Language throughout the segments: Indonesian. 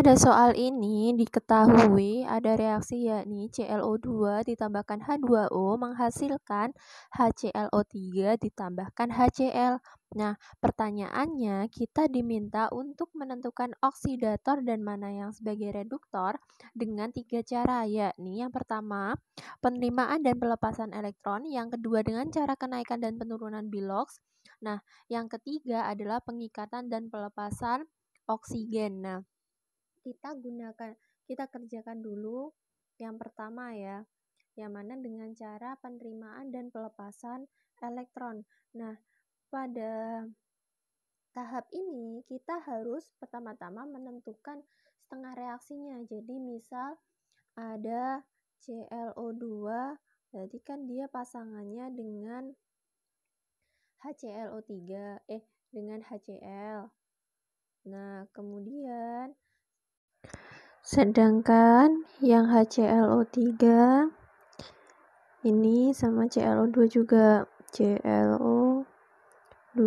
Pada soal ini diketahui ada reaksi yakni ClO2 ditambahkan H2O menghasilkan HClO3 ditambahkan HCl. Nah, pertanyaannya kita diminta untuk menentukan oksidator dan mana yang sebagai reduktor dengan 3 cara, yakni yang pertama penerimaan dan pelepasan elektron, yang kedua dengan cara kenaikan dan penurunan Bilox. Nah, yang ketiga adalah pengikatan dan pelepasan oksigen. Nah, kita kerjakan dulu yang pertama ya, yang mana dengan cara penerimaan dan pelepasan elektron. Nah, pada tahap ini kita harus pertama-tama menentukan setengah reaksinya. Jadi misal ada ClO2, berarti kan dia pasangannya dengan HClO3 dengan HCl. Nah, kemudian sedangkan yang HClO3 ini sama ClO2 juga, ClO2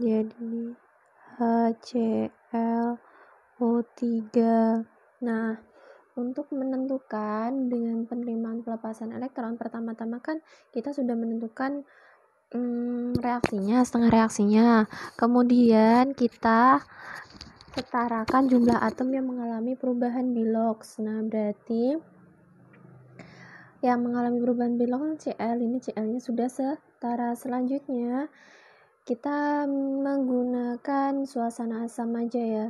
jadi HClO3. Nah, untuk menentukan dengan penerimaan pelepasan elektron, pertama-tama kan kita sudah menentukan reaksinya, setengah reaksinya. Kemudian kita setarakan jumlah atom yang mengalami perubahan Bilox. Nah, berarti yang mengalami perubahan Bilox Cl, ini Cl-nya sudah setara. Selanjutnya kita menggunakan suasana asam aja ya.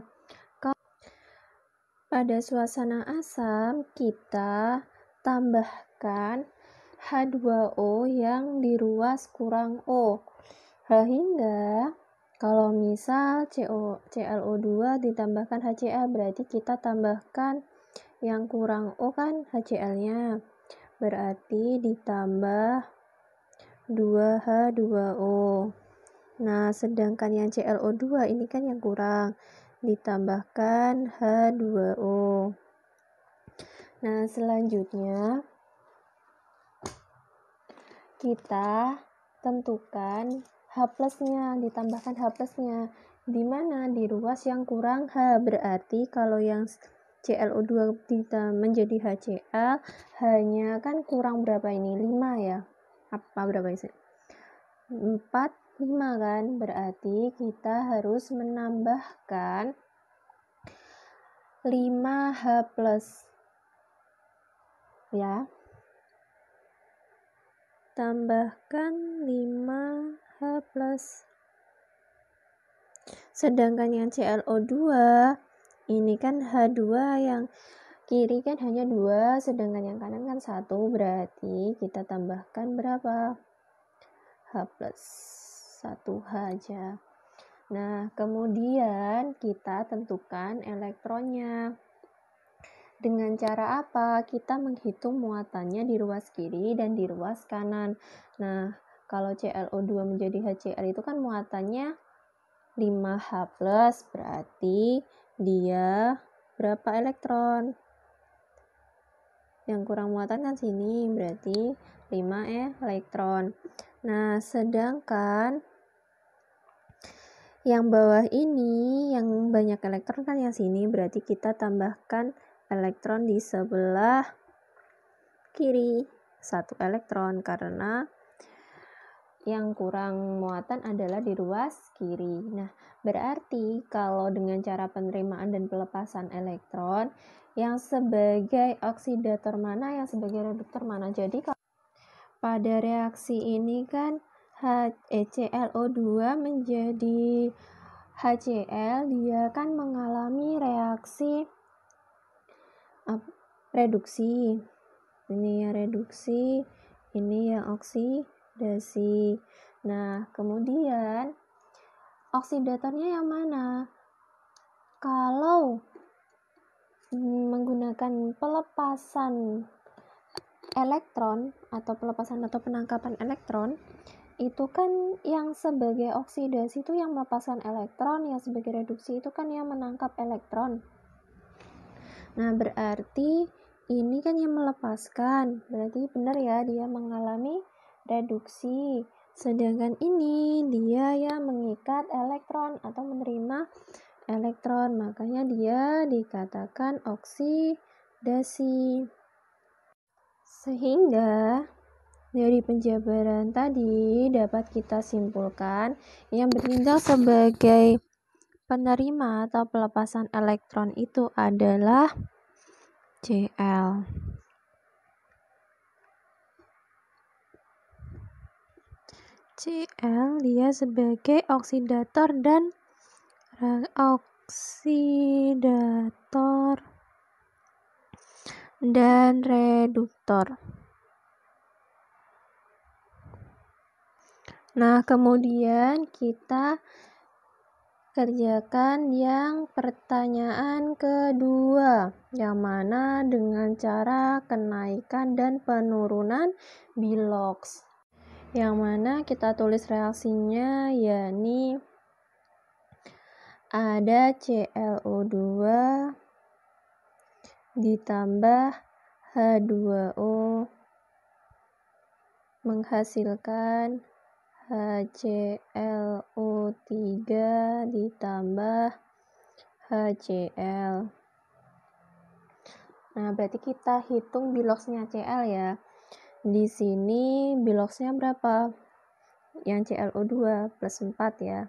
Pada suasana asam kita tambahkan H2O yang diruas kurang O, sehingga kalau misal ClO2 ditambahkan HCl, berarti kita tambahkan yang kurang O kan HCl-nya, berarti ditambah 2H2O. Nah, sedangkan yang ClO2 ini kan yang kurang, ditambahkan H2O. Nah, selanjutnya kita tentukan H+-nya, ditambahkan H+-nya. Di mana? Di ruas yang kurang H. Berarti kalau yang ClO2 menjadi HCl, H-nya kan kurang berapa ini? 5 ya? Apa berapa sih? 4, 5 kan? Berarti kita harus menambahkan 5H+. Ya. Tambahkan 5H+. Sedangkan yang ClO2 ini kan H2, yang kiri kan hanya 2, sedangkan yang kanan kan 1, berarti kita tambahkan berapa? H+, 1H aja. Nah, kemudian kita tentukan elektronnya. Dengan cara apa? Kita menghitung muatannya di ruas kiri dan di ruas kanan. Nah, kalau ClO2 menjadi HCl itu kan muatannya 5H+, berarti dia berapa elektron? Yang kurang muatan kan sini, berarti 5 elektron. Nah, sedangkan yang bawah ini yang banyak elektron kan yang sini, berarti kita tambahkan elektron di sebelah kiri 1 elektron, karena yang kurang muatan adalah di ruas kiri. Nah, berarti kalau dengan cara penerimaan dan pelepasan elektron, yang sebagai oksidator mana, yang sebagai reduktor mana. Jadi pada reaksi ini kan ClO2 menjadi HCl, dia kan mengalami reaksi reduksi. Ini yang reduksi, ini yang oksidasi. Nah, kemudian oksidatornya yang mana? Kalau menggunakan pelepasan elektron atau penangkapan elektron, itu kan yang sebagai oksidasi itu yang melepaskan elektron, yang sebagai reduksi itu kan yang menangkap elektron. Nah, berarti ini kan yang melepaskan, berarti benar ya, dia mengalami reduksi. Sedangkan ini dia yang mengikat elektron atau menerima elektron, makanya dia dikatakan oksidasi. Sehingga dari penjabaran tadi dapat kita simpulkan yang bertindak sebagai penerima atau pelepasan elektron itu adalah Cl. Cl dia sebagai oksidator dan reduktor. Nah, kemudian kita kerjakan yang pertanyaan kedua, yang mana dengan cara kenaikan dan penurunan Bilox. Yang mana kita tulis reaksinya, yakni ada ClO2 ditambah H2O menghasilkan HClO3 ditambah HCl. Nah, berarti kita hitung Biloxnya Cl ya. Di sini Biloxnya berapa? Yang ClO2 plus 4 ya.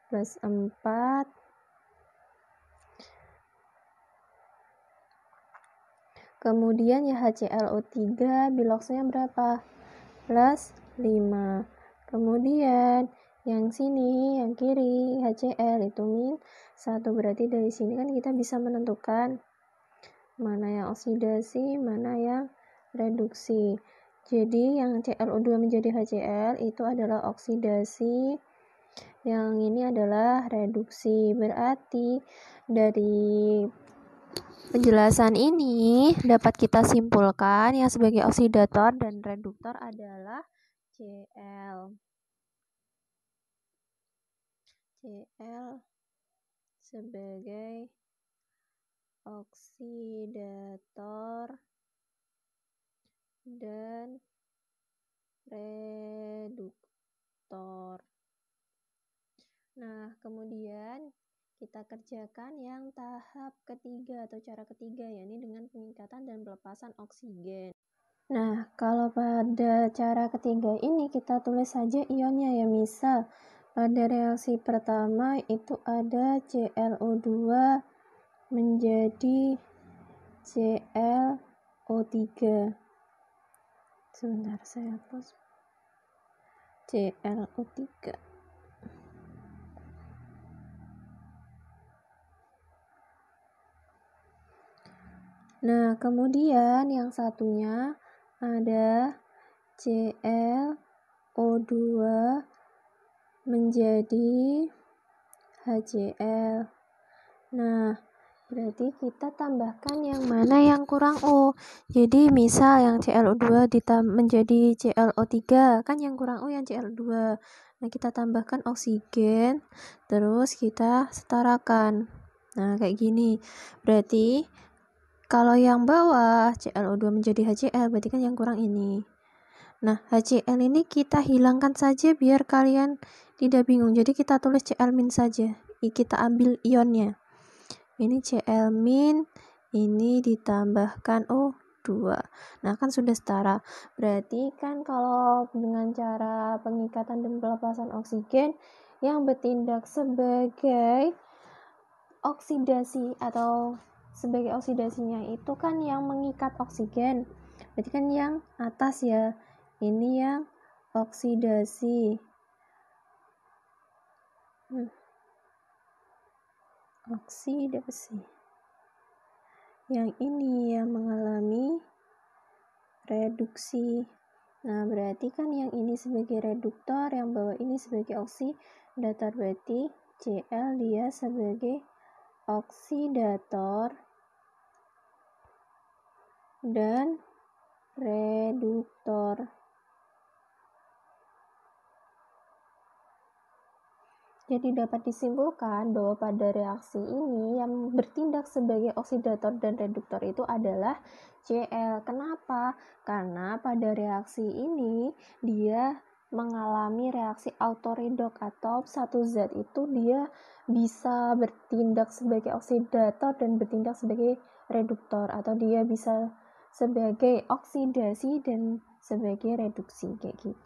Plus 4. Kemudian ya HClO3 Biloxnya berapa? Plus 5. Kemudian yang sini, yang kiri HCl itu min 1. Berarti dari sini kan kita bisa menentukan mana yang oksidasi, mana yang reduksi. Jadi yang ClO2 menjadi HCl itu adalah oksidasi, yang ini adalah reduksi. Berarti dari penjelasan ini dapat kita simpulkan yang sebagai oksidator dan reduktor adalah Cl. Cl sebagai oksidator dan reduktor. Nah, kemudian kita kerjakan yang tahap ketiga atau cara ketiga, yakni dengan pengikatan dan pelepasan oksigen. Nah, kalau pada cara ketiga ini kita tulis saja ionnya ya. Misal pada reaksi pertama itu ada ClO2 menjadi ClO3. Sebentar, saya hapus. ClO3. Nah, kemudian yang satunya ada ClO2 menjadi HCl. Nah, berarti kita tambahkan yang mana yang kurang O. Jadi misal yang ClO2 menjadi ClO3, kan yang kurang O yang ClO2. Nah, kita tambahkan oksigen, terus kita setarakan. Nah, kayak gini. Berarti kalau yang bawah ClO2 menjadi HCl, berarti kan yang kurang ini. Nah, HCl ini kita hilangkan saja biar kalian tidak bingung. Jadi kita tulis Cl- saja. Kita ambil ionnya. Ini Cl-, ini ditambahkan O2. Nah, kan sudah setara. Berarti kan kalau dengan cara pengikatan dan pelepasan oksigen yang bertindak sebagai oksidasi atau sebagai oksidasinya itu kan yang mengikat oksigen. Berarti kan yang atas ya. Ini yang oksidasi. Oksidasi. Yang ini yang mengalami reduksi. Nah, berarti kan yang ini sebagai reduktor, yang bawah ini sebagai oksidator. Berarti Cl dia sebagai oksidator dan reduktor. Jadi dapat disimpulkan bahwa pada reaksi ini yang bertindak sebagai oksidator dan reduktor itu adalah Cl. Kenapa? Karena pada reaksi ini dia mengalami reaksi autoredok, atau satu zat itu dia bisa bertindak sebagai oksidator dan bertindak sebagai reduktor, atau dia bisa sebagai oksidasi dan sebagai reduksi kayak gitu.